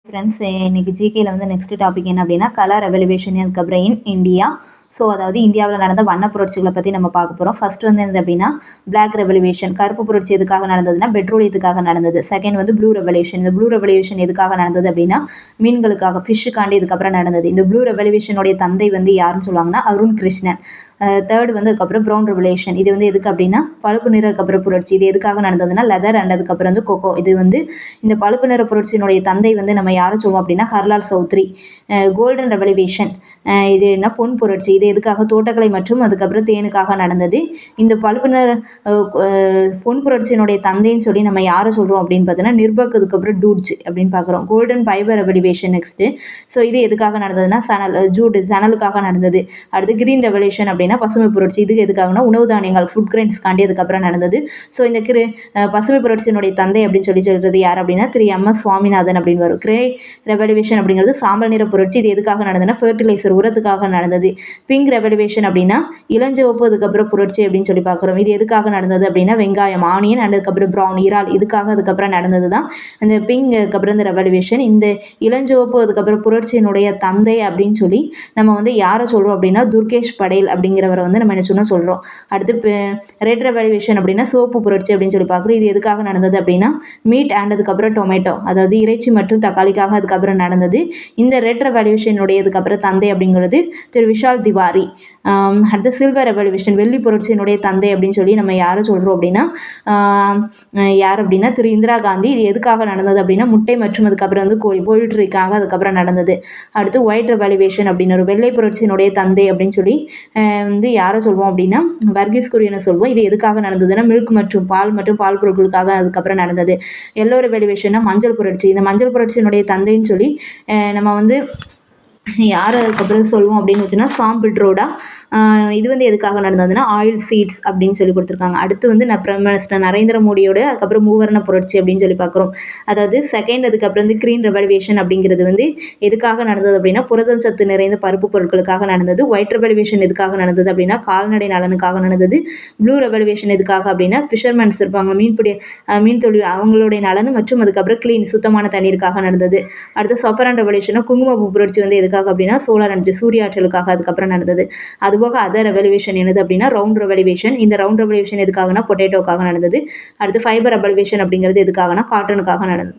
Friends, இன்னைக்கு ஜிகேல வந்து next topic என்ன அப்படின்னா கலர் ரெவல்யூஷன் அதுக்கப்புறம் இன் இந்தியா. ஸோ அதாவது இந்தியாவில் நடந்த வண்ண புரட்சிகளை பற்றி நம்ம பார்க்க போகிறோம். ஃபர்ஸ்ட் வந்து என்னது அப்படின்னா பிளாக் ரெவல்யூஷன், கருப்பு புரட்சி எதுக்காக நடந்ததுன்னா பெட்ரோலியத்துக்காக நடந்தது. செகண்ட் வந்து ப்ளூ ரெவல்யூஷன், இந்த ப்ளூ ரெவல்யூஷன் எதுக்காக நடந்தது அப்படின்னா மீன்களுக்காக, ஃபிஷ்ஷுக்காண்டி இதுக்கப்புறம் நடந்தது. இந்த ப்ளூ ரெவல்யூஷனுடைய தந்தை வந்து யாருன்னு சொல்லுவாங்கன்னா அருண் கிருஷ்ணன். தேர்ட் வந்து அதுக்கப்புறம் ப்ரௌன் ரெவல்யூஷன், இது வந்து எதுக்கு அப்படின்னா பழுப்பு நிற அதுக்கப்புறம் புரட்சி, இது எதுக்காக நடந்ததுன்னா லெதர் அண்ட் அதுக்கப்புறம் வந்து கொக்கோ. இது வந்து இந்த பழுப்பு நிற புரட்சியினுடைய தந்தை வந்து நம்ம யாரை சொல்லுவோம் அப்படின்னா ஹர்லால் சௌத்ரி. கோல்டன் ரெவல்யூஷன், இது என்ன பொன் புரட்சி, இது எதுக்காக தோட்டக்கலை மற்றும் அதுக்கப்புறம் தேனுக்காக நடந்தது. இந்த பழுப்பு நிற பொன் புரட்சியினுடைய தந்தைன்னு சொல்லி நம்ம யாரை சொல்கிறோம் அப்படின்னு பார்த்தோன்னா நிர்பக் அதுக்கப்புறம் டூட்ஜ் அப்படின்னு பார்க்குறோம். Golden fibre revolution next. So இது எதுக்காக நடந்ததுன்னா சணலுக்காக நடந்தது. அடுத்து கிரீன் ரெவல்யூஷன் அப்படின்னா பசுமை புரட்சி, இது எதுக்காகனா உணவு தானியங்கள் ஃபுட் கிரெயின்ஸ்காண்டி அதுக்கப்புறம் நடந்தது. ஸோ இந்த பசுமை புரட்சியினுடைய தந்தை அப்படின்னு சொல்கிறது யார் அப்படின்னா எம்.எஸ். சுவாமிநாதன் அப்படின்னு வரும். கிரே ரெவல்யூஷன் அப்படிங்கிறது சாம்பல் நிற புரட்சி, இது எதுக்காக நடந்ததுன்னா ஃபெர்டிலைசர் உரத்துக்காக நடந்தது. பிங்க் ரெவல்யூஷன் அப்படின்னா இளஞ்சிவப்பு அதுக்கப்புறம் புரட்சி அப்படின்னு சொல்லி பார்க்குறோம். இது எதுக்காக நடந்தது அப்படின்னா வெங்காயம், ஆனியன் அண்ட் அதுக்கப்புறம் ப்ரௌன் இறால், இதுக்காக அதுக்கப்புறம் நடந்தது தான் இந்த பிங்க் அதுக்கப்புறம் இந்த ரெவல்யூஷன். இந்த இளஞ்சிவப்பு அதுக்கப்புறம் புரட்சியினுடைய தந்தை அப்படின்னு சொல்லி நம்ம வந்து யாரை சொல்கிறோம் அப்படின்னா துர்கேஷ் படேல் அப்படிங்கிறவரை வந்து நம்ம என்ன சொன்னால் சொல்கிறோம். அடுத்து ரெட் ரெவல்யூஷன் அப்படின்னா சோப்பு புரட்சி அப்படின்னு சொல்லி பார்க்குறோம். இது எதுக்காக நடந்தது அப்படின்னா மீட் அண்ட் அதுக்கப்புறம் டொமேட்டோ, அதாவது இறைச்சி மற்றும் தக்காளிக்காக அதுக்கப்புறம் நடந்தது. இந்த ரெட் ரெவல்யூஷனுடைய அதுக்கப்புறம் தந்தை அப்படிங்கிறது விஷால் திவாரி. அடுத்து சில்வர் ரெவல்யூஷன், வெள்ளி புரட்சியினுடைய தந்தை அப்படின்னு சொல்லி நம்ம யாரை சொல்கிறோம் அப்படின்னா யார் அப்படின்னா இந்திரா காந்தி. இது எதுக்காக நடந்தது அப்படின்னா முட்டை மற்றும் அதுக்கப்புறம் வந்து போல்ட்ரிக்காக அதுக்கப்புறம் நடந்தது. அடுத்து ஒயிட் ரெவல்யூஷன் அப்படின்னு ஒரு வெள்ளை புரட்சியினுடைய தந்தை அப்படின்னு சொல்லி வந்து யாரை சொல்வோம் அப்படின்னா வர்கீஸ் குரியனை சொல்வோம். இது எதுக்காக நடந்ததுன்னா மில்க் மற்றும் பால் பொருட்களுக்காக அதுக்கப்புறம் நடந்தது. எல்லோ ரெவல்யூஷன்னா மஞ்சள் புரட்சி, இந்த மஞ்சள் புரட்சியினுடைய தந்தைன்னு சொல்லி நம்ம வந்து யார் அதுக்கப்புறம் சொல்லுவோம் அப்படின்னு வச்சுன்னா சாம் பிட்ரோடா. இது வந்து எதுக்காக நடந்ததுன்னா ஆயில் சீட்ஸ் அப்படின்னு சொல்லி கொடுத்துருக்காங்க. அடுத்து வந்து பிரைம் மினிஸ்டர் நரேந்திர மோடியோட அதுக்கப்புறம் மூவர்ண புரட்சி அப்படின்னு சொல்லி பார்க்குறோம். அதாவது செகண்ட் அதுக்கப்புறம் வந்து கிரீன் ரெவல்யூஷன் அப்படிங்கிறது வந்து எதுக்காக நடந்தது அப்படின்னா புரதம் சத்து நிறைந்த பருப்பு பொருட்களுக்காக நடந்தது. ஒயிட் ரெவல்யூஷன் எதுக்காக நடந்தது அப்படின்னா கால்நடை நலனுக்காக நடந்தது. ப்ளூ ரெவல்யூஷன் எதுக்காக அப்படின்னா ஃபிஷர்மேன்ஸ் இருப்பாங்க, மீன் தொழில், அவங்களுடைய நலன் மற்றும் அதுக்கப்புறம் கிளீன் சுத்தமான தண்ணீருக்காக நடந்தது. அடுத்து சஃபரான் ரெவல்யூஷனா குங்குமப்பூ புரட்சி வந்து எதுக்காக அப்படின்னா சோலார் எனர்ஜி சூரிய ஆற்றலுக்காக அதுக்கப்புறம் நடந்தது. அதுபோக அதர் ரெவல்யூஷன் என்னது அப்படின்னா ரவுண்ட் ரெவல்யூஷன். இந்த ரவுண்ட் ரெவல்யூஷன் எதுக்காகனா பொட்டேட்டோக்காக நடந்தது. அடுத்து ஃபைபர் ரெவல்யூஷன் அப்படிங்கிறது எதுக்காகனா காட்டனுக்காக நடந்தது.